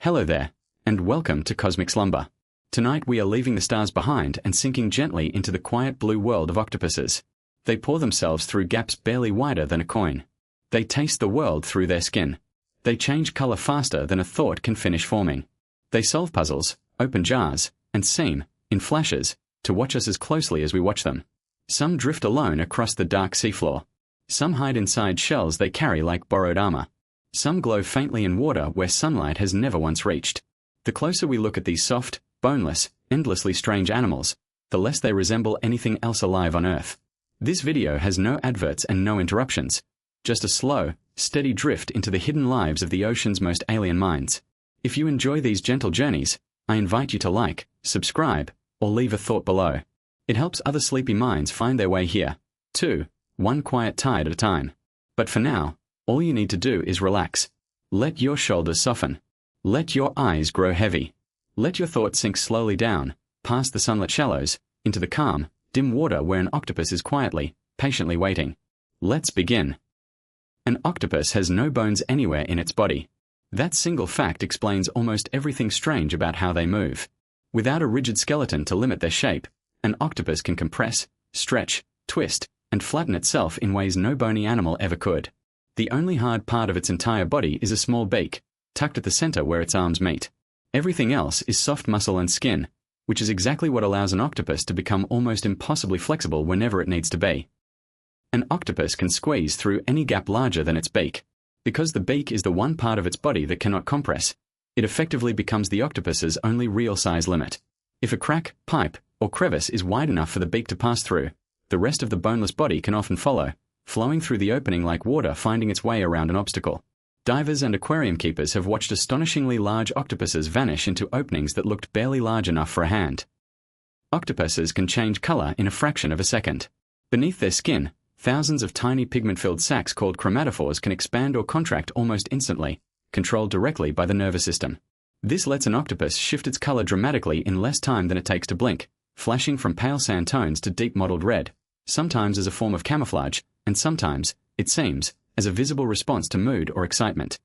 Hello there, and welcome to Cosmic Slumber. Tonight we are leaving the stars behind and sinking gently into the quiet blue world of octopuses. They pour themselves through gaps barely wider than a coin. They taste the world through their skin. They change color faster than a thought can finish forming. They solve puzzles, open jars, and seem, in flashes, to watch us as closely as we watch them. Some drift alone across the dark seafloor. Some hide inside shells they carry like borrowed armor. Some glow faintly in water where sunlight has never once reached. The closer we look at these soft, boneless, endlessly strange animals, the less they resemble anything else alive on Earth. This video has no adverts and no interruptions, just a slow, steady drift into the hidden lives of the ocean's most alien minds. If you enjoy these gentle journeys, I invite you to like, subscribe, or leave a thought below. It helps other sleepy minds find their way here, too, one quiet tide at a time. But for now, all you need to do is relax. Let your shoulders soften. Let your eyes grow heavy. Let your thoughts sink slowly down, past the sunlit shallows, into the calm, dim water where an octopus is quietly, patiently waiting. Let's begin. An octopus has no bones anywhere in its body. That single fact explains almost everything strange about how they move. Without a rigid skeleton to limit their shape, an octopus can compress, stretch, twist, and flatten itself in ways no bony animal ever could. The only hard part of its entire body is a small beak, tucked at the center where its arms meet. Everything else is soft muscle and skin, which is exactly what allows an octopus to become almost impossibly flexible whenever it needs to be. An octopus can squeeze through any gap larger than its beak. Because the beak is the one part of its body that cannot compress, it effectively becomes the octopus's only real size limit. If a crack, pipe, or crevice is wide enough for the beak to pass through, the rest of the boneless body can often follow, flowing through the opening like water finding its way around an obstacle. Divers and aquarium keepers have watched astonishingly large octopuses vanish into openings that looked barely large enough for a hand. Octopuses can change color in a fraction of a second. Beneath their skin, thousands of tiny pigment-filled sacs called chromatophores can expand or contract almost instantly, controlled directly by the nervous system. This lets an octopus shift its color dramatically in less time than it takes to blink, flashing from pale sand tones to deep mottled red, sometimes as a form of camouflage, and sometimes, it seems, as a visible response to mood or excitement.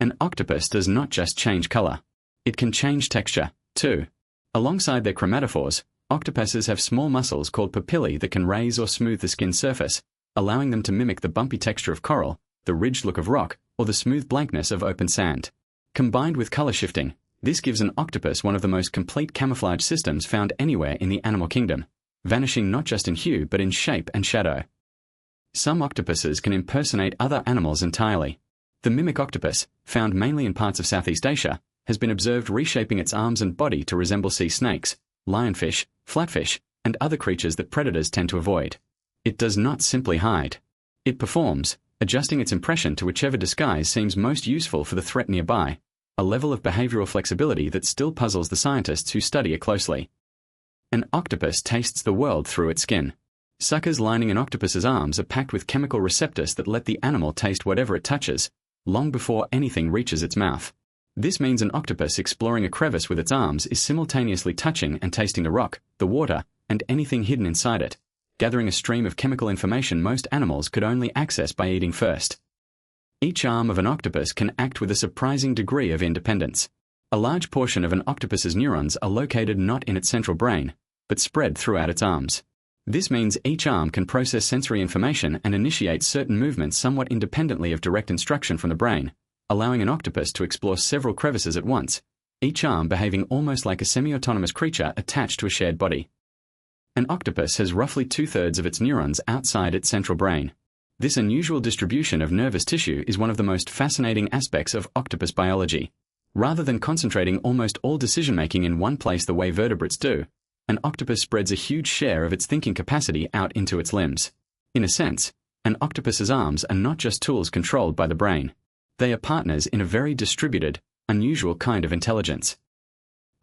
An octopus does not just change color. It can change texture, too. Alongside their chromatophores, octopuses have small muscles called papillae that can raise or smooth the skin surface, allowing them to mimic the bumpy texture of coral, the ridged look of rock, or the smooth blankness of open sand. Combined with color shifting, this gives an octopus one of the most complete camouflage systems found anywhere in the animal kingdom, vanishing not just in hue but in shape and shadow. Some octopuses can impersonate other animals entirely. The mimic octopus, found mainly in parts of Southeast Asia, has been observed reshaping its arms and body to resemble sea snakes, lionfish, flatfish, and other creatures that predators tend to avoid. It does not simply hide. It performs, adjusting its impression to whichever disguise seems most useful for the threat nearby, a level of behavioral flexibility that still puzzles the scientists who study it closely. An octopus tastes the world through its skin. Suckers lining an octopus's arms are packed with chemical receptors that let the animal taste whatever it touches, long before anything reaches its mouth. This means an octopus exploring a crevice with its arms is simultaneously touching and tasting the rock, the water, and anything hidden inside it, gathering a stream of chemical information most animals could only access by eating first. Each arm of an octopus can act with a surprising degree of independence. A large portion of an octopus's neurons are located not in its central brain, but spread throughout its arms. This means each arm can process sensory information and initiate certain movements somewhat independently of direct instruction from the brain, allowing an octopus to explore several crevices at once, each arm behaving almost like a semi-autonomous creature attached to a shared body. An octopus has roughly 2/3 of its neurons outside its central brain. This unusual distribution of nervous tissue is one of the most fascinating aspects of octopus biology. Rather than concentrating almost all decision-making in one place the way vertebrates do, an octopus spreads a huge share of its thinking capacity out into its limbs. In a sense, an octopus's arms are not just tools controlled by the brain. They are partners in a very distributed, unusual kind of intelligence.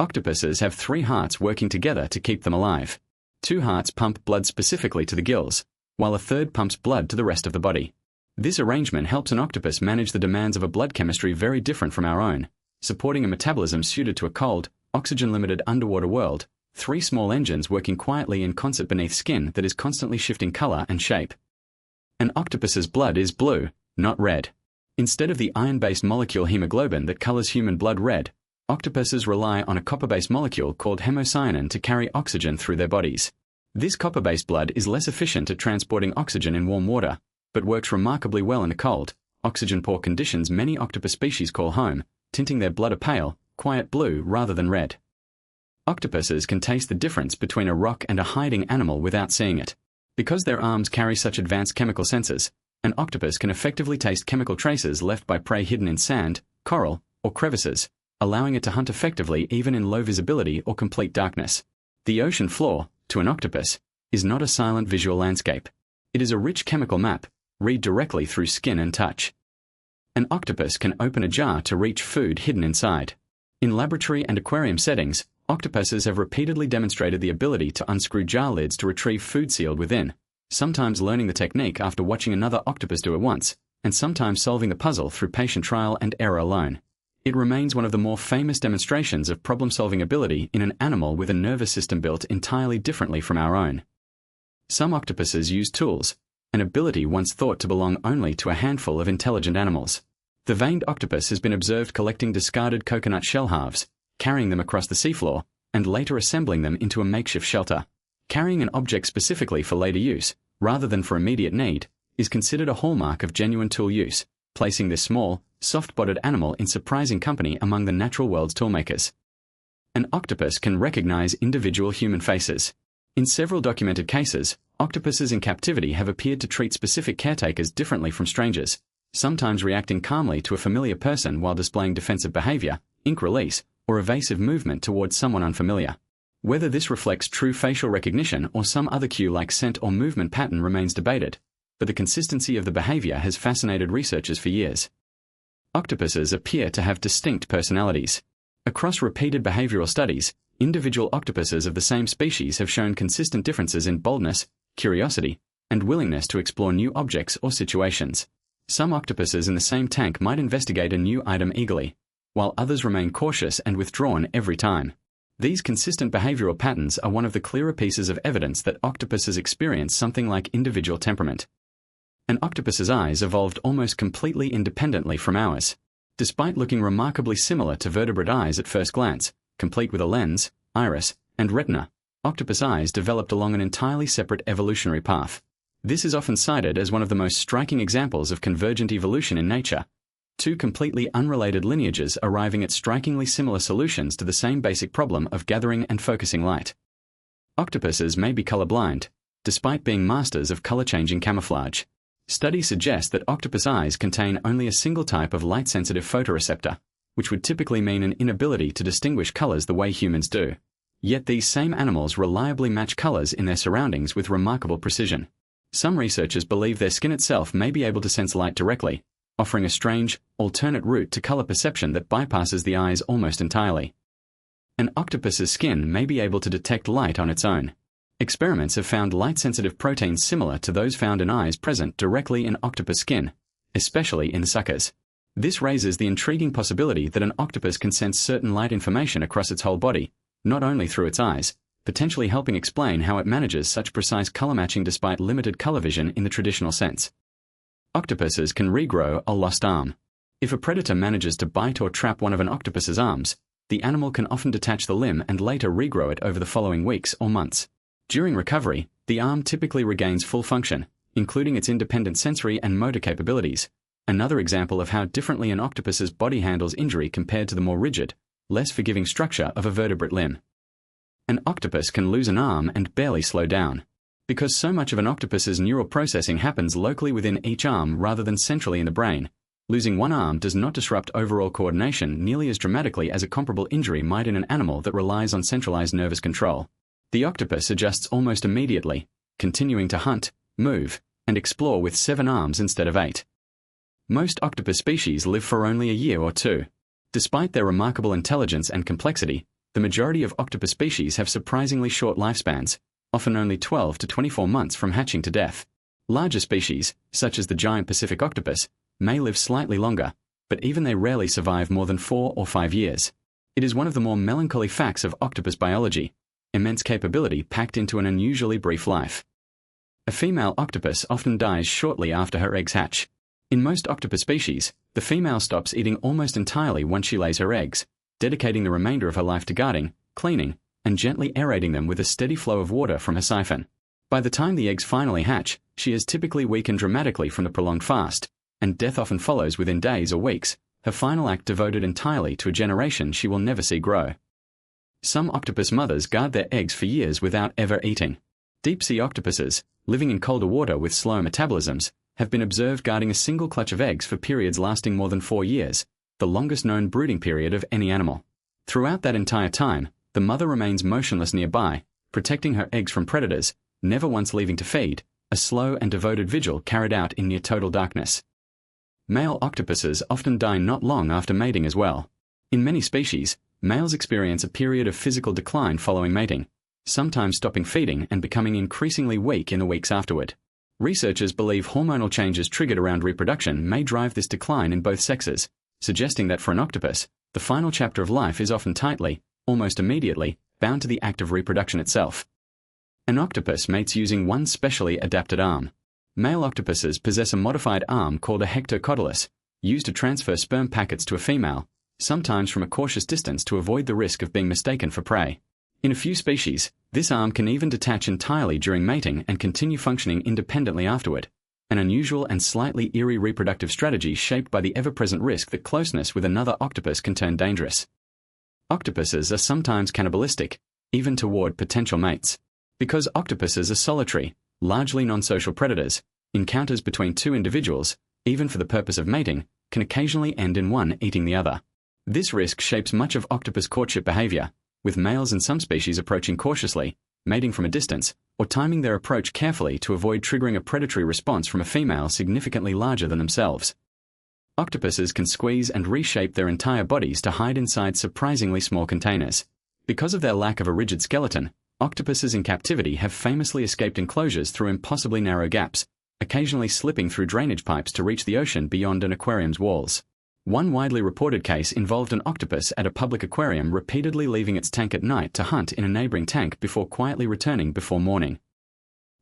Octopuses have 3 hearts working together to keep them alive. 2 hearts pump blood specifically to the gills, while a third pumps blood to the rest of the body. This arrangement helps an octopus manage the demands of a blood chemistry very different from our own, supporting a metabolism suited to a cold, oxygen-limited underwater world, 3 small engines working quietly in concert beneath skin that is constantly shifting color and shape. An octopus's blood is blue, not red. Instead of the iron-based molecule hemoglobin that colors human blood red, octopuses rely on a copper-based molecule called hemocyanin to carry oxygen through their bodies. This copper-based blood is less efficient at transporting oxygen in warm water, but works remarkably well in a cold, oxygen-poor conditions many octopus species call home, tinting their blood a pale, quiet blue rather than red. Octopuses can taste the difference between a rock and a hiding animal without seeing it. Because their arms carry such advanced chemical sensors, an octopus can effectively taste chemical traces left by prey hidden in sand, coral, or crevices, allowing it to hunt effectively even in low visibility or complete darkness. The ocean floor, to an octopus, is not a silent visual landscape. It is a rich chemical map, read directly through skin and touch. An octopus can open a jar to reach food hidden inside. In laboratory and aquarium settings, octopuses have repeatedly demonstrated the ability to unscrew jar lids to retrieve food sealed within, sometimes learning the technique after watching another octopus do it once, and sometimes solving the puzzle through patient trial and error alone. It remains one of the more famous demonstrations of problem-solving ability in an animal with a nervous system built entirely differently from our own. Some octopuses use tools, an ability once thought to belong only to a handful of intelligent animals. The veined octopus has been observed collecting discarded coconut shell halves, carrying them across the seafloor, and later assembling them into a makeshift shelter. Carrying an object specifically for later use, rather than for immediate need, is considered a hallmark of genuine tool use, placing this small, soft-bodied animal in surprising company among the natural world's toolmakers. An octopus can recognize individual human faces. In several documented cases, octopuses in captivity have appeared to treat specific caretakers differently from strangers, sometimes reacting calmly to a familiar person while displaying defensive behavior, ink release, or evasive movement towards someone unfamiliar. Whether this reflects true facial recognition or some other cue like scent or movement pattern remains debated, but the consistency of the behavior has fascinated researchers for years. Octopuses appear to have distinct personalities. Across repeated behavioral studies, individual octopuses of the same species have shown consistent differences in boldness, curiosity, and willingness to explore new objects or situations. Some octopuses in the same tank might investigate a new item eagerly, while others remain cautious and withdrawn every time. These consistent behavioral patterns are one of the clearer pieces of evidence that octopuses experience something like individual temperament. An octopus's eyes evolved almost completely independently from ours. Despite looking remarkably similar to vertebrate eyes at first glance, complete with a lens, iris, and retina, octopus eyes developed along an entirely separate evolutionary path. This is often cited as one of the most striking examples of convergent evolution in nature. Two completely unrelated lineages arriving at strikingly similar solutions to the same basic problem of gathering and focusing light. Octopuses may be colorblind, despite being masters of color-changing camouflage. Studies suggest that octopus eyes contain only a single type of light-sensitive photoreceptor, which would typically mean an inability to distinguish colors the way humans do. Yet these same animals reliably match colors in their surroundings with remarkable precision. Some researchers believe their skin itself may be able to sense light directly, offering a strange, alternate route to color perception that bypasses the eyes almost entirely. An octopus's skin may be able to detect light on its own. Experiments have found light-sensitive proteins similar to those found in eyes present directly in octopus skin, especially in suckers. This raises the intriguing possibility that an octopus can sense certain light information across its whole body, not only through its eyes, potentially helping explain how it manages such precise color matching despite limited color vision in the traditional sense. Octopuses can regrow a lost arm. If a predator manages to bite or trap one of an octopus's arms, the animal can often detach the limb and later regrow it over the following weeks or months. During recovery, the arm typically regains full function, including its independent sensory and motor capabilities, another example of how differently an octopus's body handles injury compared to the more rigid, less forgiving structure of a vertebrate limb. An octopus can lose an arm and barely slow down. Because so much of an octopus's neural processing happens locally within each arm rather than centrally in the brain, losing one arm does not disrupt overall coordination nearly as dramatically as a comparable injury might in an animal that relies on centralized nervous control. The octopus adjusts almost immediately, continuing to hunt, move, and explore with 7 arms instead of 8. Most octopus species live for only a year or 2. Despite their remarkable intelligence and complexity, the majority of octopus species have surprisingly short lifespans, often only 12 to 24 months from hatching to death. Larger species, such as the giant Pacific octopus, may live slightly longer, but even they rarely survive more than 4 or 5 years. It is one of the more melancholy facts of octopus biology, immense capability packed into an unusually brief life. A female octopus often dies shortly after her eggs hatch. In most octopus species, the female stops eating almost entirely once she lays her eggs, dedicating the remainder of her life to guarding, cleaning, and gently aerating them with a steady flow of water from her siphon. By the time the eggs finally hatch, she has typically weakened dramatically from the prolonged fast, and death often follows within days or weeks, her final act devoted entirely to a generation she will never see grow. Some octopus mothers guard their eggs for years without ever eating. Deep-sea octopuses, living in colder water with slow metabolisms, have been observed guarding a single clutch of eggs for periods lasting more than 4 years, the longest known brooding period of any animal. Throughout that entire time, the mother remains motionless nearby, protecting her eggs from predators, never once leaving to feed, a slow and devoted vigil carried out in near total darkness. Male octopuses often die not long after mating as well. In many species, males experience a period of physical decline following mating, sometimes stopping feeding and becoming increasingly weak in the weeks afterward. Researchers believe hormonal changes triggered around reproduction may drive this decline in both sexes, suggesting that for an octopus, the final chapter of life is often tightly, almost immediately, bound to the act of reproduction itself. An octopus mates using one specially adapted arm. Male octopuses possess a modified arm called a hectocotylus, used to transfer sperm packets to a female, sometimes from a cautious distance to avoid the risk of being mistaken for prey. In a few species, this arm can even detach entirely during mating and continue functioning independently afterward, an unusual and slightly eerie reproductive strategy shaped by the ever-present risk that closeness with another octopus can turn dangerous. Octopuses are sometimes cannibalistic, even toward potential mates. Because octopuses are solitary, largely non-social predators, encounters between two individuals, even for the purpose of mating, can occasionally end in one eating the other. This risk shapes much of octopus courtship behavior, with males in some species approaching cautiously, mating from a distance, or timing their approach carefully to avoid triggering a predatory response from a female significantly larger than themselves. Octopuses can squeeze and reshape their entire bodies to hide inside surprisingly small containers. Because of their lack of a rigid skeleton, octopuses in captivity have famously escaped enclosures through impossibly narrow gaps, occasionally slipping through drainage pipes to reach the ocean beyond an aquarium's walls. One widely reported case involved an octopus at a public aquarium repeatedly leaving its tank at night to hunt in a neighboring tank before quietly returning before morning.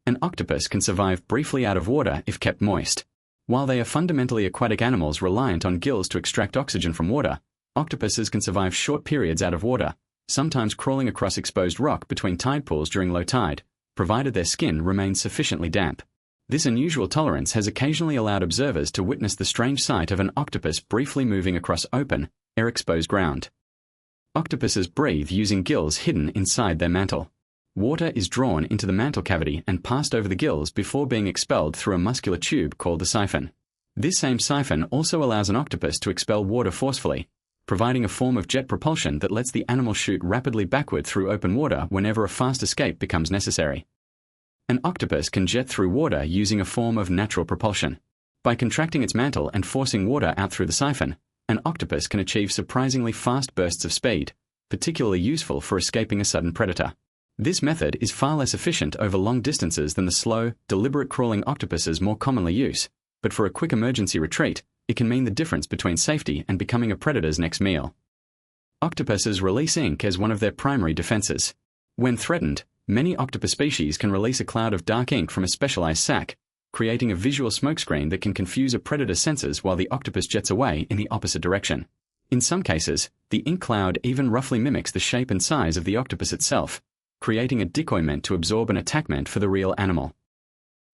An octopus can survive briefly out of water if kept moist. While they are fundamentally aquatic animals reliant on gills to extract oxygen from water, octopuses can survive short periods out of water, sometimes crawling across exposed rock between tide pools during low tide, provided their skin remains sufficiently damp. This unusual tolerance has occasionally allowed observers to witness the strange sight of an octopus briefly moving across open, air-exposed ground. Octopuses breathe using gills hidden inside their mantle. Water is drawn into the mantle cavity and passed over the gills before being expelled through a muscular tube called the siphon. This same siphon also allows an octopus to expel water forcefully, providing a form of jet propulsion that lets the animal shoot rapidly backward through open water whenever a fast escape becomes necessary. An octopus can jet through water using a form of natural propulsion. By contracting its mantle and forcing water out through the siphon, an octopus can achieve surprisingly fast bursts of speed, particularly useful for escaping a sudden predator. This method is far less efficient over long distances than the slow, deliberate crawling octopuses more commonly use, but for a quick emergency retreat, it can mean the difference between safety and becoming a predator's next meal. Octopuses release ink as one of their primary defenses. When threatened, many octopus species can release a cloud of dark ink from a specialized sac, creating a visual smokescreen that can confuse a predator's senses while the octopus jets away in the opposite direction. In some cases, the ink cloud even roughly mimics the shape and size of the octopus itself, creating a decoy meant to absorb an attackment for the real animal.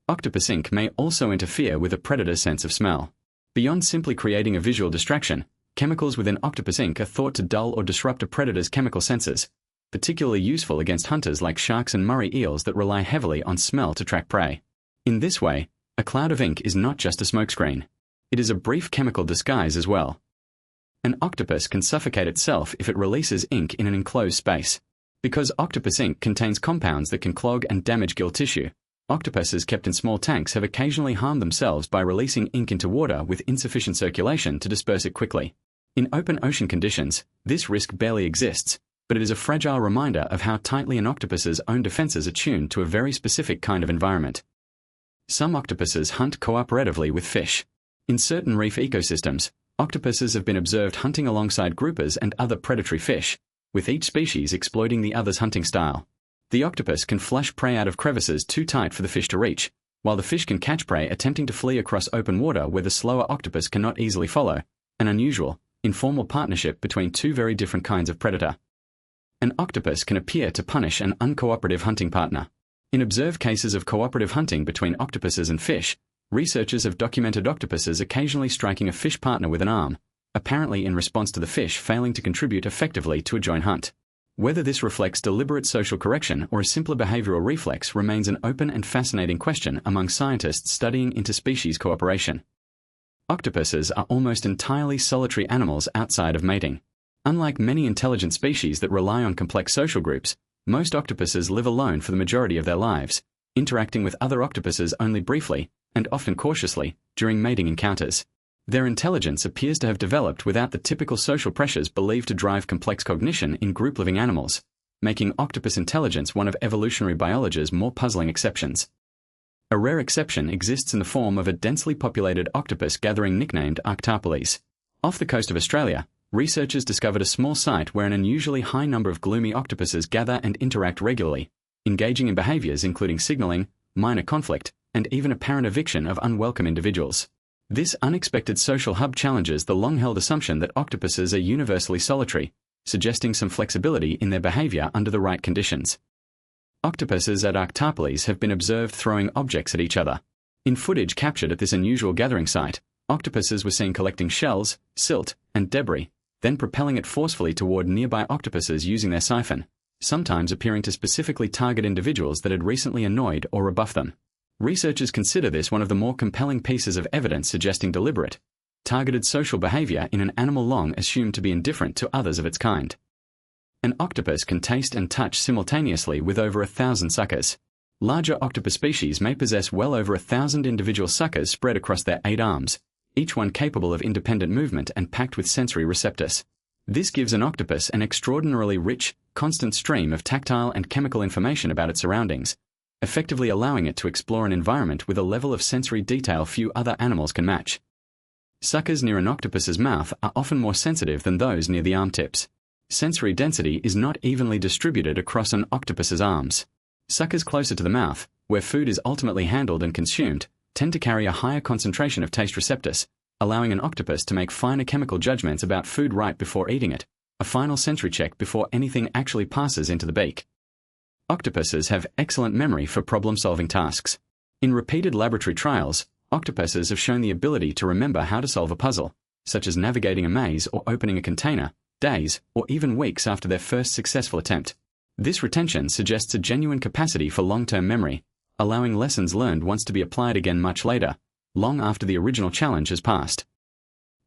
Octopus ink may also interfere with a predator's sense of smell. Beyond simply creating a visual distraction, chemicals within octopus ink are thought to dull or disrupt a predator's chemical senses, particularly useful against hunters like sharks and Murray eels that rely heavily on smell to track prey. In this way, a cloud of ink is not just a smokescreen. It is a brief chemical disguise as well. An octopus can suffocate itself if it releases ink in an enclosed space. Because octopus ink contains compounds that can clog and damage gill tissue, octopuses kept in small tanks have occasionally harmed themselves by releasing ink into water with insufficient circulation to disperse it quickly. In open ocean conditions, this risk barely exists, but it is a fragile reminder of how tightly an octopus's own defenses are tuned to a very specific kind of environment. Some octopuses hunt cooperatively with fish. In certain reef ecosystems, octopuses have been observed hunting alongside groupers and other predatory fish, with each species exploiting the other's hunting style. The octopus can flush prey out of crevices too tight for the fish to reach, while the fish can catch prey attempting to flee across open water where the slower octopus cannot easily follow, an unusual, informal partnership between two very different kinds of predator. An octopus can appear to punish an uncooperative hunting partner. In observed cases of cooperative hunting between octopuses and fish, researchers have documented octopuses occasionally striking a fish partner with an arm, apparently in response to the fish failing to contribute effectively to a joint hunt. Whether this reflects deliberate social correction or a simpler behavioral reflex remains an open and fascinating question among scientists studying interspecies cooperation. Octopuses are almost entirely solitary animals outside of mating. Unlike many intelligent species that rely on complex social groups, most octopuses live alone for the majority of their lives, interacting with other octopuses only briefly, and often cautiously, during mating encounters. Their intelligence appears to have developed without the typical social pressures believed to drive complex cognition in group-living animals, making octopus intelligence one of evolutionary biology's more puzzling exceptions. A rare exception exists in the form of a densely populated octopus gathering nicknamed Octopuses. Off the coast of Australia, researchers discovered a small site where an unusually high number of gloomy octopuses gather and interact regularly, engaging in behaviors including signaling, minor conflict, and even apparent eviction of unwelcome individuals. This unexpected social hub challenges the long-held assumption that octopuses are universally solitary, suggesting some flexibility in their behavior under the right conditions. Octopuses at Octopuses have been observed throwing objects at each other. In footage captured at this unusual gathering site, octopuses were seen collecting shells, silt, and debris, then propelling it forcefully toward nearby octopuses using their siphon, sometimes appearing to specifically target individuals that had recently annoyed or rebuffed them. Researchers consider this one of the more compelling pieces of evidence suggesting deliberate, targeted social behavior in an animal long assumed to be indifferent to others of its kind. An octopus can taste and touch simultaneously with over 1,000 suckers. Larger octopus species may possess well over 1,000 individual suckers spread across their 8 arms, each one capable of independent movement and packed with sensory receptors. This gives an octopus an extraordinarily rich, constant stream of tactile and chemical information about its surroundings, effectively allowing it to explore an environment with a level of sensory detail few other animals can match. Suckers near an octopus's mouth are often more sensitive than those near the arm tips. Sensory density is not evenly distributed across an octopus's arms. Suckers closer to the mouth, where food is ultimately handled and consumed, tend to carry a higher concentration of taste receptors, allowing an octopus to make finer chemical judgments about food right before eating it, a final sensory check before anything actually passes into the beak. Octopuses have excellent memory for problem-solving tasks. In repeated laboratory trials, octopuses have shown the ability to remember how to solve a puzzle, such as navigating a maze or opening a container, days or even weeks after their first successful attempt. This retention suggests a genuine capacity for long-term memory, allowing lessons learned once to be applied again much later, long after the original challenge has passed.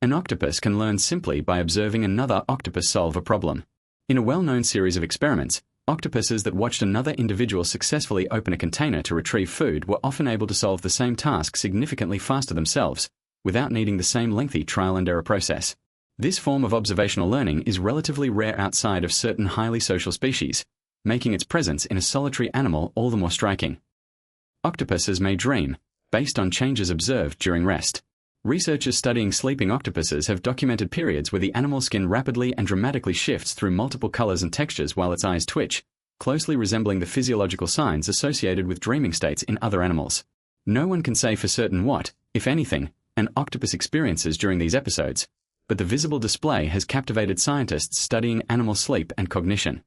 An octopus can learn simply by observing another octopus solve a problem. In a well-known series of experiments, octopuses that watched another individual successfully open a container to retrieve food were often able to solve the same task significantly faster themselves, without needing the same lengthy trial and error process. This form of observational learning is relatively rare outside of certain highly social species, making its presence in a solitary animal all the more striking. Octopuses may dream, based on changes observed during rest. Researchers studying sleeping octopuses have documented periods where the animal's skin rapidly and dramatically shifts through multiple colors and textures while its eyes twitch, closely resembling the physiological signs associated with dreaming states in other animals. No one can say for certain what, if anything, an octopus experiences during these episodes, but the visible display has captivated scientists studying animal sleep and cognition.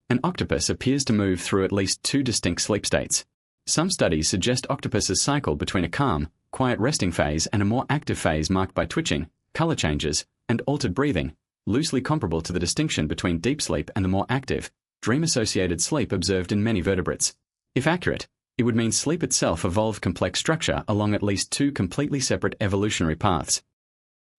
An octopus appears to move through at least 2 distinct sleep states. Some studies suggest octopuses cycle between a calm, quiet resting phase and a more active phase marked by twitching, color changes, and altered breathing, loosely comparable to the distinction between deep sleep and the more active, dream-associated sleep observed in many vertebrates. If accurate, it would mean sleep itself evolved complex structure along at least 2 completely separate evolutionary paths.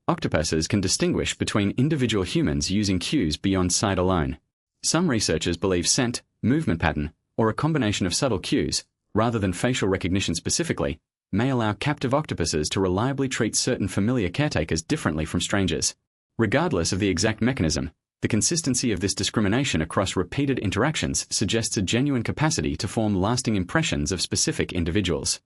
Octopuses can distinguish between individual humans using cues beyond sight alone. Some researchers believe scent, movement pattern, or a combination of subtle cues, rather than facial recognition specifically, may allow captive octopuses to reliably treat certain familiar caretakers differently from strangers. Regardless of the exact mechanism, the consistency of this discrimination across repeated interactions suggests a genuine capacity to form lasting impressions of specific individuals.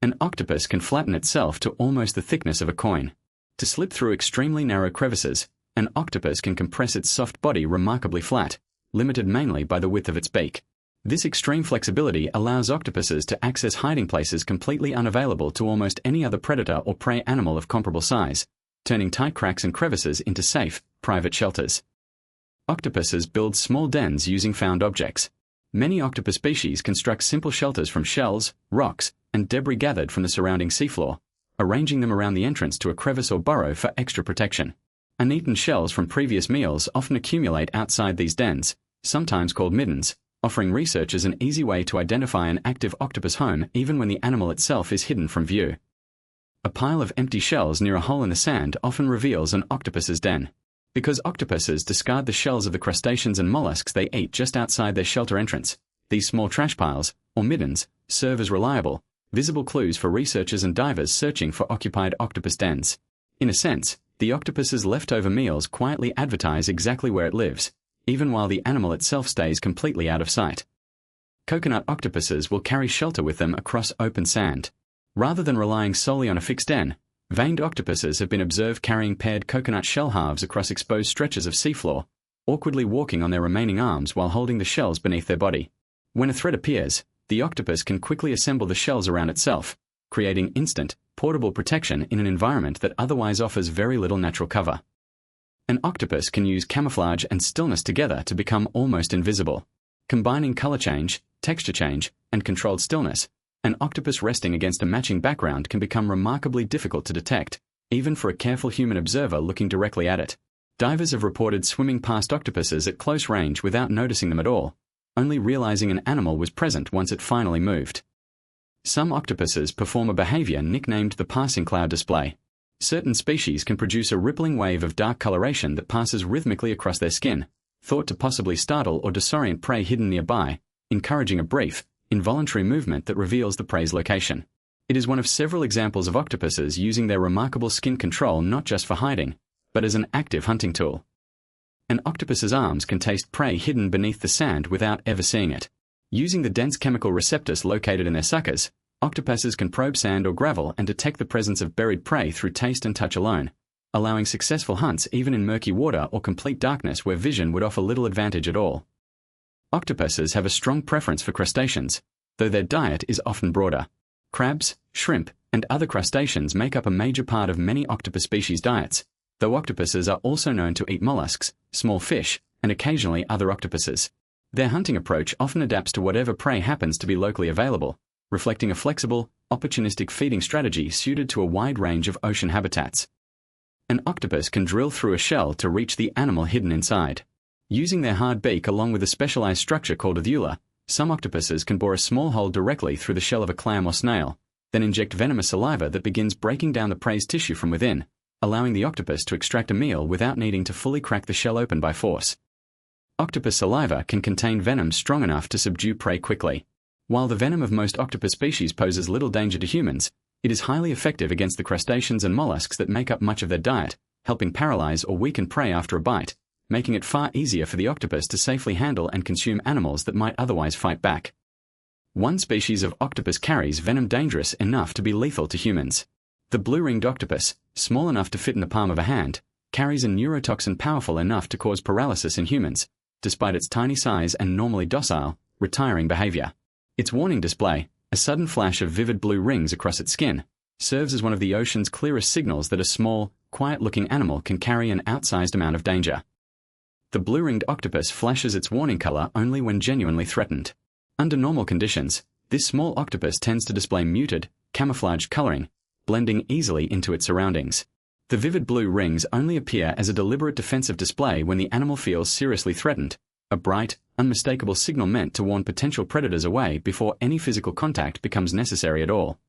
An octopus can flatten itself to almost the thickness of a coin. To slip through extremely narrow crevices, an octopus can compress its soft body remarkably flat, limited mainly by the width of its beak. This extreme flexibility allows octopuses to access hiding places completely unavailable to almost any other predator or prey animal of comparable size, turning tight cracks and crevices into safe, private shelters. Octopuses build small dens using found objects. Many octopus species construct simple shelters from shells, rocks, and debris gathered from the surrounding seafloor, arranging them around the entrance to a crevice or burrow for extra protection. Uneaten shells from previous meals often accumulate outside these dens, sometimes called middens, offering researchers an easy way to identify an active octopus home even when the animal itself is hidden from view. A pile of empty shells near a hole in the sand often reveals an octopus's den. Because octopuses discard the shells of the crustaceans and mollusks they eat just outside their shelter entrance, these small trash piles, or middens, serve as reliable, visible clues for researchers and divers searching for occupied octopus dens. In a sense, the octopus's leftover meals quietly advertise exactly where it lives, even while the animal itself stays completely out of sight. Coconut octopuses will carry shelter with them across open sand. Rather than relying solely on a fixed den, veined octopuses have been observed carrying paired coconut shell halves across exposed stretches of seafloor, awkwardly walking on their remaining arms while holding the shells beneath their body. When a threat appears, the octopus can quickly assemble the shells around itself, creating instant, portable protection in an environment that otherwise offers very little natural cover. An octopus can use camouflage and stillness together to become almost invisible. Combining color change, texture change, and controlled stillness, an octopus resting against a matching background can become remarkably difficult to detect, even for a careful human observer looking directly at it. Divers have reported swimming past octopuses at close range without noticing them at all, only realizing an animal was present once it finally moved. Some octopuses perform a behavior nicknamed the passing cloud display. Certain species can produce a rippling wave of dark coloration that passes rhythmically across their skin, thought to possibly startle or disorient prey hidden nearby, encouraging a brief, involuntary movement that reveals the prey's location. It is one of several examples of octopuses using their remarkable skin control not just for hiding, but as an active hunting tool. An octopus's arms can taste prey hidden beneath the sand without ever seeing it. Using the dense chemical receptors located in their suckers, octopuses can probe sand or gravel and detect the presence of buried prey through taste and touch alone, allowing successful hunts even in murky water or complete darkness where vision would offer little advantage at all. Octopuses have a strong preference for crustaceans, though their diet is often broader. Crabs, shrimp, and other crustaceans make up a major part of many octopus species' diets, though octopuses are also known to eat mollusks, small fish, and occasionally other octopuses. Their hunting approach often adapts to whatever prey happens to be locally available, reflecting a flexible, opportunistic feeding strategy suited to a wide range of ocean habitats. An octopus can drill through a shell to reach the animal hidden inside. Using their hard beak along with a specialized structure called a vula, some octopuses can bore a small hole directly through the shell of a clam or snail, then inject venomous saliva that begins breaking down the prey's tissue from within, allowing the octopus to extract a meal without needing to fully crack the shell open by force. Octopus saliva can contain venom strong enough to subdue prey quickly. While the venom of most octopus species poses little danger to humans, it is highly effective against the crustaceans and mollusks that make up much of their diet, helping paralyze or weaken prey after a bite, making it far easier for the octopus to safely handle and consume animals that might otherwise fight back. One species of octopus carries venom dangerous enough to be lethal to humans. The blue-ringed octopus, small enough to fit in the palm of a hand, carries a neurotoxin powerful enough to cause paralysis in humans, despite its tiny size and normally docile, retiring behavior. Its warning display, a sudden flash of vivid blue rings across its skin, serves as one of the ocean's clearest signals that a small, quiet-looking animal can carry an outsized amount of danger. The blue-ringed octopus flashes its warning color only when genuinely threatened. Under normal conditions, this small octopus tends to display muted, camouflage coloring, blending easily into its surroundings. The vivid blue rings only appear as a deliberate defensive display when the animal feels seriously threatened, a bright, unmistakable signal meant to warn potential predators away before any physical contact becomes necessary at all.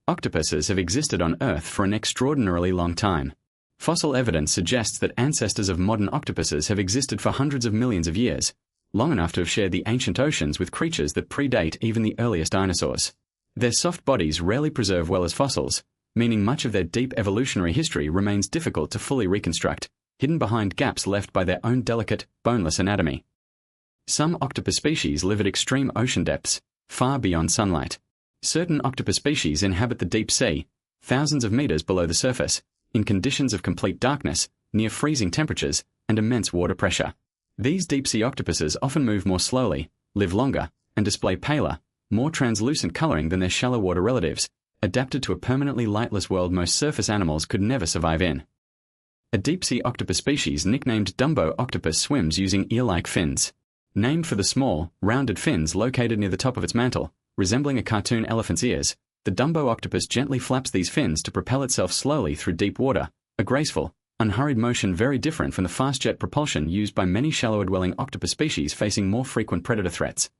Octopuses have existed on Earth for an extraordinarily long time. Fossil evidence suggests that ancestors of modern octopuses have existed for hundreds of millions of years, long enough to have shared the ancient oceans with creatures that predate even the earliest dinosaurs. Their soft bodies rarely preserve well as fossils, meaning much of their deep evolutionary history remains difficult to fully reconstruct, hidden behind gaps left by their own delicate, boneless anatomy. Some octopus species live at extreme ocean depths, far beyond sunlight. Certain octopus species inhabit the deep sea, thousands of meters below the surface, in conditions of complete darkness, near freezing temperatures, and immense water pressure. These deep-sea octopuses often move more slowly, live longer, and display paler, more translucent coloring than their shallow water relatives, adapted to a permanently lightless world most surface animals could never survive in. A deep-sea octopus species nicknamed Dumbo octopus swims using ear-like fins. Named for the small, rounded fins located near the top of its mantle, resembling a cartoon elephant's ears, the Dumbo octopus gently flaps these fins to propel itself slowly through deep water, a graceful, unhurried motion very different from the fast jet propulsion used by many shallower-dwelling octopus species facing more frequent predator threats.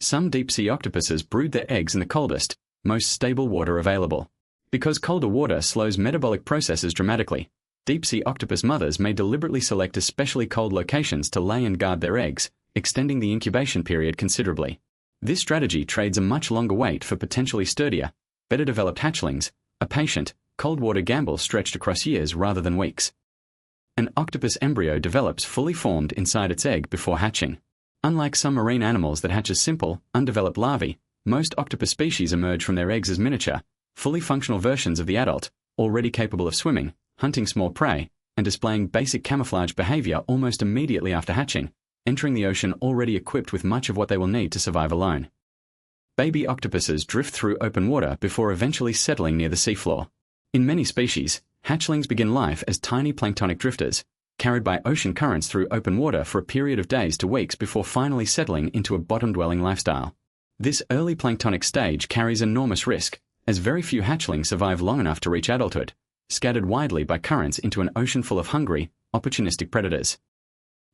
Some deep-sea octopuses brood their eggs in the coldest, most stable water available. Because colder water slows metabolic processes dramatically, deep-sea octopus mothers may deliberately select especially cold locations to lay and guard their eggs, extending the incubation period considerably. This strategy trades a much longer wait for potentially sturdier, better developed hatchlings, a patient, cold water gamble stretched across years rather than weeks. An octopus embryo develops fully formed inside its egg before hatching. Unlike some marine animals that hatch as simple, undeveloped larvae, most octopus species emerge from their eggs as miniature, fully functional versions of the adult, already capable of swimming, hunting small prey, and displaying basic camouflage behavior almost immediately after hatching, entering the ocean already equipped with much of what they will need to survive alone. Baby octopuses drift through open water before eventually settling near the seafloor. In many species, hatchlings begin life as tiny planktonic drifters, carried by ocean currents through open water for a period of days to weeks before finally settling into a bottom-dwelling lifestyle. This early planktonic stage carries enormous risk, as very few hatchlings survive long enough to reach adulthood, scattered widely by currents into an ocean full of hungry, opportunistic predators.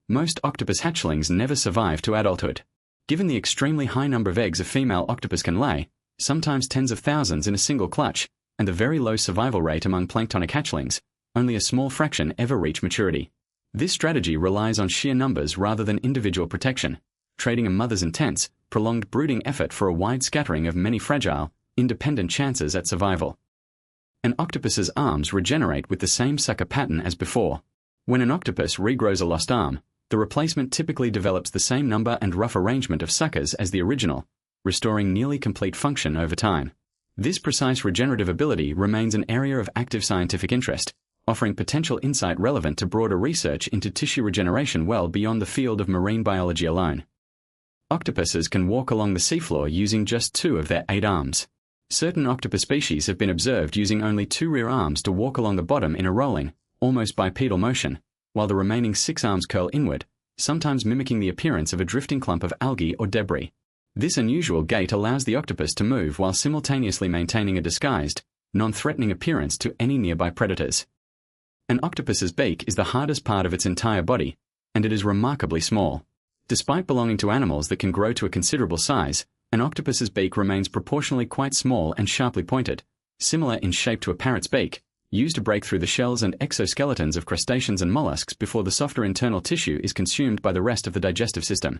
Most octopus hatchlings never survive to adulthood. Given the extremely high number of eggs a female octopus can lay, sometimes tens of thousands in a single clutch, and the very low survival rate among planktonic hatchlings, only a small fraction ever reach maturity. This strategy relies on sheer numbers rather than individual protection, trading a mother's intense, prolonged brooding effort for a wide scattering of many fragile, independent chances at survival. An octopus's arms regenerate with the same sucker pattern as before. When an octopus regrows a lost arm, the replacement typically develops the same number and rough arrangement of suckers as the original, restoring nearly complete function over time. This precise regenerative ability remains an area of active scientific interest, offering potential insight relevant to broader research into tissue regeneration well beyond the field of marine biology alone. Octopuses can walk along the seafloor using just 2 of their 8 arms. Certain octopus species have been observed using only 2 rear arms to walk along the bottom in a rolling, almost bipedal motion, while the remaining 6 arms curl inward, sometimes mimicking the appearance of a drifting clump of algae or debris. This unusual gait allows the octopus to move while simultaneously maintaining a disguised, non-threatening appearance to any nearby predators. An octopus's beak is the hardest part of its entire body, and it is remarkably small. Despite belonging to animals that can grow to a considerable size, an octopus's beak remains proportionally quite small and sharply pointed, similar in shape to a parrot's beak, used to break through the shells and exoskeletons of crustaceans and mollusks before the softer internal tissue is consumed by the rest of the digestive system.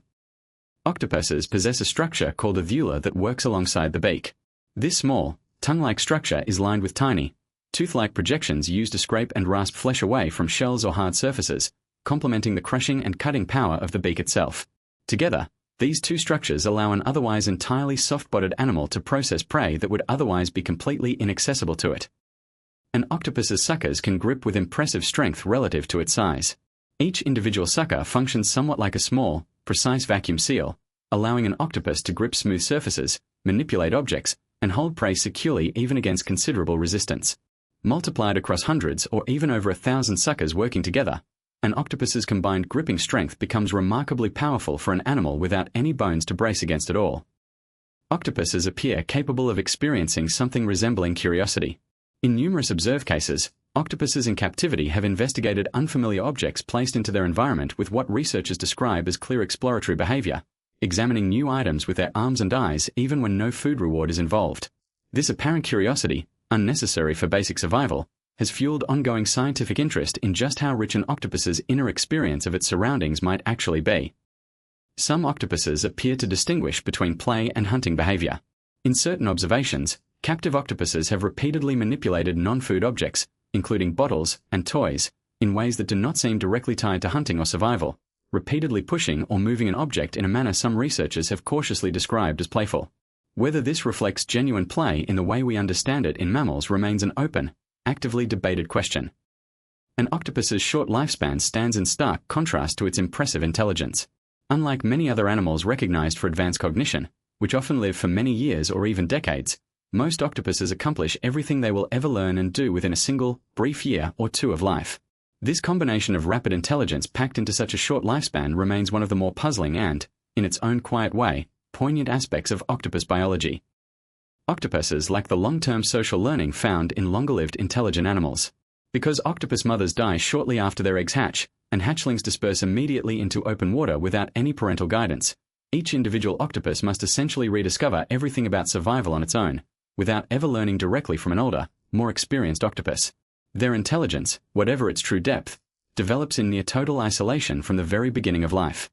Octopuses possess a structure called a vula that works alongside the beak. This small, tongue-like structure is lined with tiny, tooth-like projections used to scrape and rasp flesh away from shells or hard surfaces, complementing the crushing and cutting power of the beak itself. Together, these 2 structures allow an otherwise entirely soft-bodied animal to process prey that would otherwise be completely inaccessible to it. An octopus's suckers can grip with impressive strength relative to its size. Each individual sucker functions somewhat like a small, precise vacuum seal, allowing an octopus to grip smooth surfaces, manipulate objects, and hold prey securely even against considerable resistance. Multiplied across hundreds or even over 1,000 suckers working together, an octopus's combined gripping strength becomes remarkably powerful for an animal without any bones to brace against at all. Octopuses appear capable of experiencing something resembling curiosity. In numerous observed cases, octopuses in captivity have investigated unfamiliar objects placed into their environment with what researchers describe as clear exploratory behavior, examining new items with their arms and eyes even when no food reward is involved. This apparent curiosity, unnecessary for basic survival, has fueled ongoing scientific interest in just how rich an octopus's inner experience of its surroundings might actually be. Some octopuses appear to distinguish between play and hunting behavior. In certain observations, captive octopuses have repeatedly manipulated non-food objects, including bottles and toys, in ways that do not seem directly tied to hunting or survival, repeatedly pushing or moving an object in a manner some researchers have cautiously described as playful. Whether this reflects genuine play in the way we understand it in mammals remains an open, actively debated question. An octopus's short lifespan stands in stark contrast to its impressive intelligence. Unlike many other animals recognized for advanced cognition, which often live for many years or even decades, most octopuses accomplish everything they will ever learn and do within a single, brief year or two of life. This combination of rapid intelligence packed into such a short lifespan remains one of the more puzzling and, in its own quiet way, poignant aspects of octopus biology. Octopuses lack the long-term social learning found in longer-lived intelligent animals. Because octopus mothers die shortly after their eggs hatch, and hatchlings disperse immediately into open water without any parental guidance, each individual octopus must essentially rediscover everything about survival on its own, without ever learning directly from an older, more experienced octopus. Their intelligence, whatever its true depth, develops in near total isolation from the very beginning of life.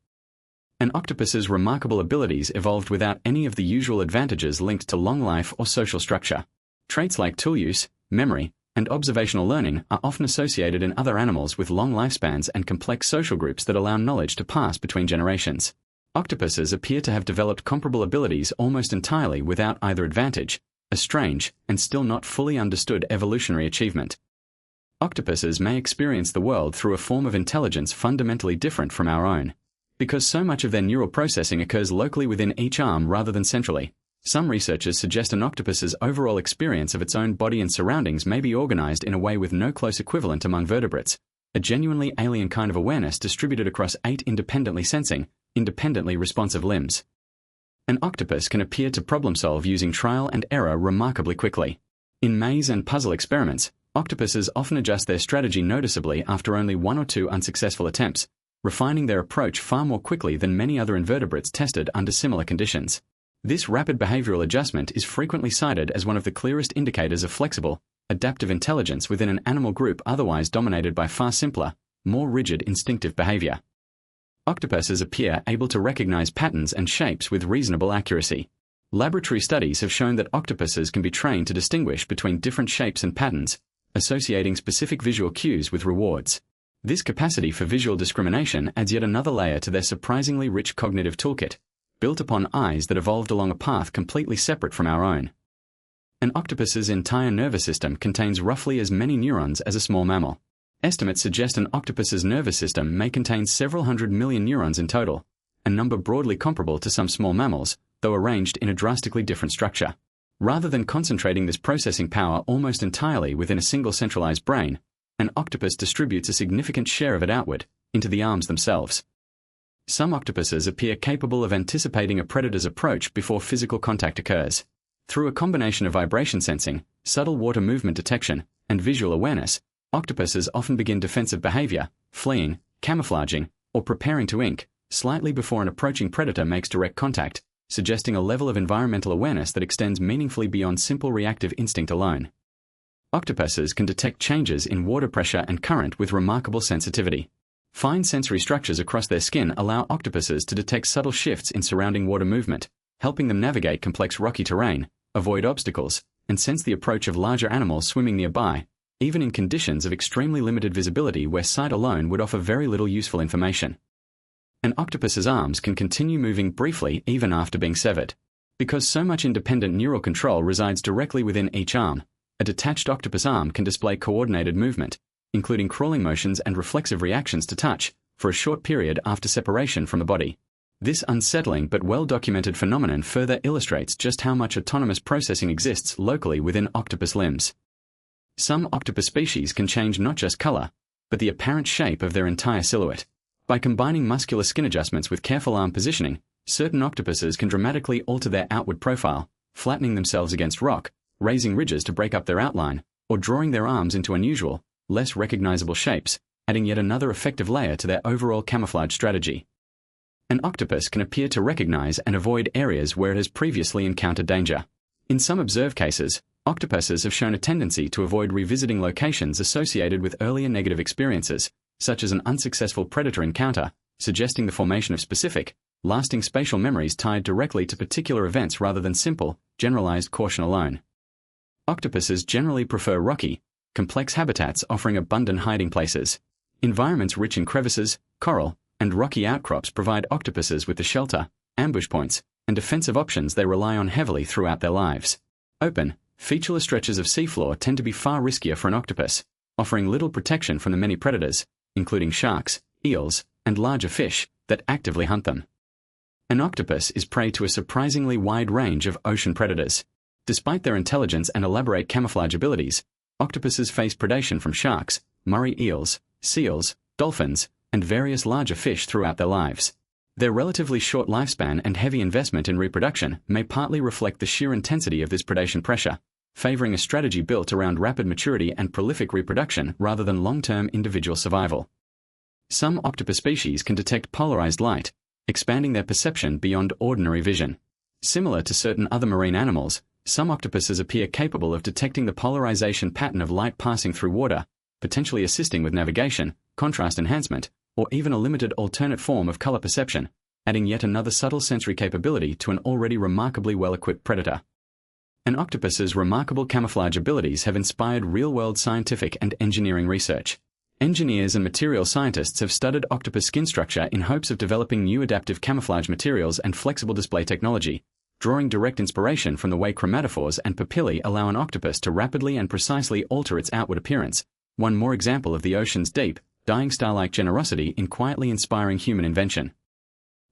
An octopus's remarkable abilities evolved without any of the usual advantages linked to long life or social structure. Traits like tool use, memory, and observational learning are often associated in other animals with long lifespans and complex social groups that allow knowledge to pass between generations. Octopuses appear to have developed comparable abilities almost entirely without either advantage, a strange and still not fully understood evolutionary achievement. Octopuses may experience the world through a form of intelligence fundamentally different from our own. Because so much of their neural processing occurs locally within each arm rather than centrally, some researchers suggest an octopus's overall experience of its own body and surroundings may be organized in a way with no close equivalent among vertebrates, a genuinely alien kind of awareness distributed across 8 independently sensing, independently responsive limbs. An octopus can appear to problem-solve using trial and error remarkably quickly. In maze and puzzle experiments, octopuses often adjust their strategy noticeably after only 1 or 2 unsuccessful attempts, refining their approach far more quickly than many other invertebrates tested under similar conditions. This rapid behavioral adjustment is frequently cited as one of the clearest indicators of flexible, adaptive intelligence within an animal group otherwise dominated by far simpler, more rigid instinctive behavior. Octopuses appear able to recognize patterns and shapes with reasonable accuracy. Laboratory studies have shown that octopuses can be trained to distinguish between different shapes and patterns, associating specific visual cues with rewards. This capacity for visual discrimination adds yet another layer to their surprisingly rich cognitive toolkit, built upon eyes that evolved along a path completely separate from our own. An octopus's entire nervous system contains roughly as many neurons as a small mammal. Estimates suggest an octopus's nervous system may contain several hundred million neurons in total, a number broadly comparable to some small mammals, though arranged in a drastically different structure. Rather than concentrating this processing power almost entirely within a single centralized brain, an octopus distributes a significant share of it outward, into the arms themselves. Some octopuses appear capable of anticipating a predator's approach before physical contact occurs. Through a combination of vibration sensing, subtle water movement detection, and visual awareness, octopuses often begin defensive behavior, fleeing, camouflaging, or preparing to ink, slightly before an approaching predator makes direct contact, suggesting a level of environmental awareness that extends meaningfully beyond simple reactive instinct alone. Octopuses can detect changes in water pressure and current with remarkable sensitivity. Fine sensory structures across their skin allow octopuses to detect subtle shifts in surrounding water movement, helping them navigate complex rocky terrain, avoid obstacles, and sense the approach of larger animals swimming nearby, even in conditions of extremely limited visibility where sight alone would offer very little useful information. An octopus's arms can continue moving briefly even after being severed. Because so much independent neural control resides directly within each arm, a detached octopus arm can display coordinated movement, including crawling motions and reflexive reactions to touch, for a short period after separation from the body. This unsettling but well-documented phenomenon further illustrates just how much autonomous processing exists locally within octopus limbs. Some octopus species can change not just color, but the apparent shape of their entire silhouette. By combining muscular skin adjustments with careful arm positioning, certain octopuses can dramatically alter their outward profile, flattening themselves against rock, raising ridges to break up their outline, or drawing their arms into unusual, less recognizable shapes, adding yet another effective layer to their overall camouflage strategy. An octopus can appear to recognize and avoid areas where it has previously encountered danger. In some observed cases, octopuses have shown a tendency to avoid revisiting locations associated with earlier negative experiences, such as an unsuccessful predator encounter, suggesting the formation of specific, lasting spatial memories tied directly to particular events rather than simple, generalized caution alone. Octopuses generally prefer rocky, complex habitats offering abundant hiding places. Environments rich in crevices, coral, and rocky outcrops provide octopuses with the shelter, ambush points, and defensive options they rely on heavily throughout their lives. Open, featureless stretches of seafloor tend to be far riskier for an octopus, offering little protection from the many predators, including sharks, eels, and larger fish, that actively hunt them. An octopus is prey to a surprisingly wide range of ocean predators. Despite their intelligence and elaborate camouflage abilities, octopuses face predation from sharks, moray eels, seals, dolphins, and various larger fish throughout their lives. Their relatively short lifespan and heavy investment in reproduction may partly reflect the sheer intensity of this predation pressure, favoring a strategy built around rapid maturity and prolific reproduction rather than long-term individual survival. Some octopus species can detect polarized light, expanding their perception beyond ordinary vision. Similar to certain other marine animals, some octopuses appear capable of detecting the polarization pattern of light passing through water, potentially assisting with navigation, contrast enhancement, or even a limited alternate form of color perception, adding yet another subtle sensory capability to an already remarkably well-equipped predator. An octopus's remarkable camouflage abilities have inspired real-world scientific and engineering research. Engineers and material scientists have studied octopus skin structure in hopes of developing new adaptive camouflage materials and flexible display technology, drawing direct inspiration from the way chromatophores and papillae allow an octopus to rapidly and precisely alter its outward appearance. One more example of the ocean's deep, dying star-like generosity in quietly inspiring human invention.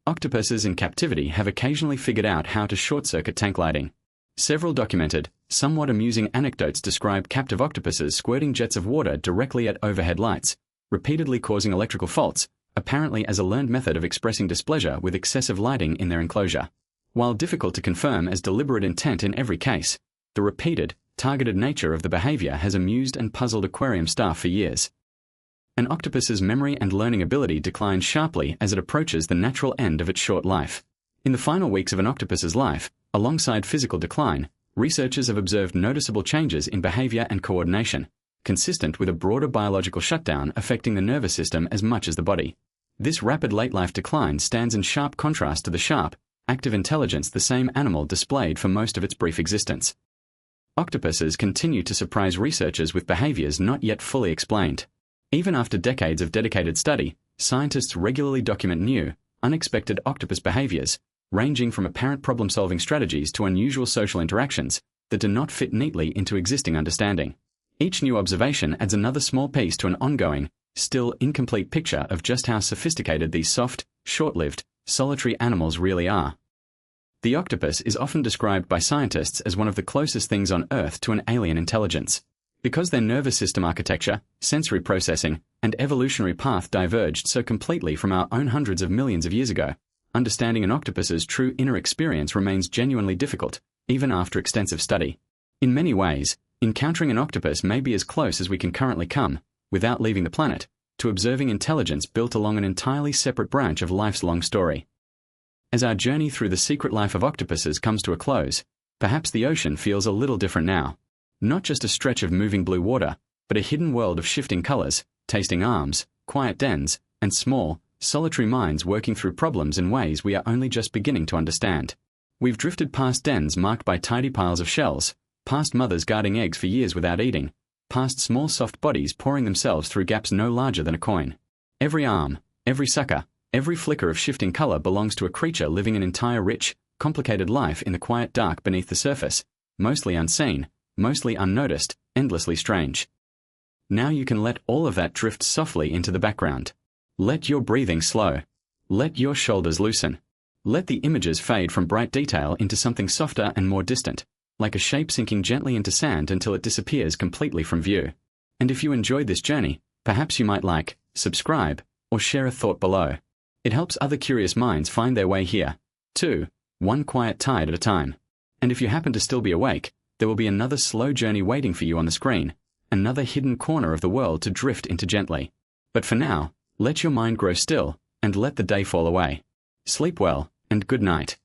Octopuses in captivity have occasionally figured out how to short-circuit tank lighting. Several documented, somewhat amusing anecdotes describe captive octopuses squirting jets of water directly at overhead lights, repeatedly causing electrical faults, apparently as a learned method of expressing displeasure with excessive lighting in their enclosure. While difficult to confirm as deliberate intent in every case, the repeated, targeted nature of the behavior has amused and puzzled aquarium staff for years. An octopus's memory and learning ability declines sharply as it approaches the natural end of its short life. In the final weeks of an octopus's life, alongside physical decline, researchers have observed noticeable changes in behavior and coordination, consistent with a broader biological shutdown affecting the nervous system as much as the body. This rapid late-life decline stands in sharp contrast to the sharp, active intelligence the same animal displayed for most of its brief existence. Octopuses continue to surprise researchers with behaviors not yet fully explained. Even after decades of dedicated study, scientists regularly document new, unexpected octopus behaviors, ranging from apparent problem-solving strategies to unusual social interactions that do not fit neatly into existing understanding. Each new observation adds another small piece to an ongoing, still incomplete picture of just how sophisticated these soft, short-lived, solitary animals really are. The octopus is often described by scientists as one of the closest things on Earth to an alien intelligence. Because their nervous system architecture, sensory processing, and evolutionary path diverged so completely from our own hundreds of millions of years ago, understanding an octopus's true inner experience remains genuinely difficult, even after extensive study. In many ways, encountering an octopus may be as close as we can currently come, without leaving the planet, to observing intelligence built along an entirely separate branch of life's long story. As our journey through the secret life of octopuses comes to a close, perhaps the ocean feels a little different now. Not just a stretch of moving blue water, but a hidden world of shifting colors, tasting arms, quiet dens, and small, solitary minds working through problems in ways we are only just beginning to understand. We've drifted past dens marked by tidy piles of shells, past mothers guarding eggs for years without eating, past small soft bodies pouring themselves through gaps no larger than a coin. Every arm, every sucker, every flicker of shifting color belongs to a creature living an entire rich, complicated life in the quiet dark beneath the surface, mostly unseen, mostly unnoticed, endlessly strange. Now you can let all of that drift softly into the background. Let your breathing slow. Let your shoulders loosen. Let the images fade from bright detail into something softer and more distant, like a shape sinking gently into sand until it disappears completely from view. And if you enjoyed this journey, perhaps you might like, subscribe, or share a thought below. It helps other curious minds find their way here, too, one quiet tide at a time. And if you happen to still be awake, there will be another slow journey waiting for you on the screen, another hidden corner of the world to drift into gently. But for now, let your mind grow still, and let the day fall away. Sleep well, and good night.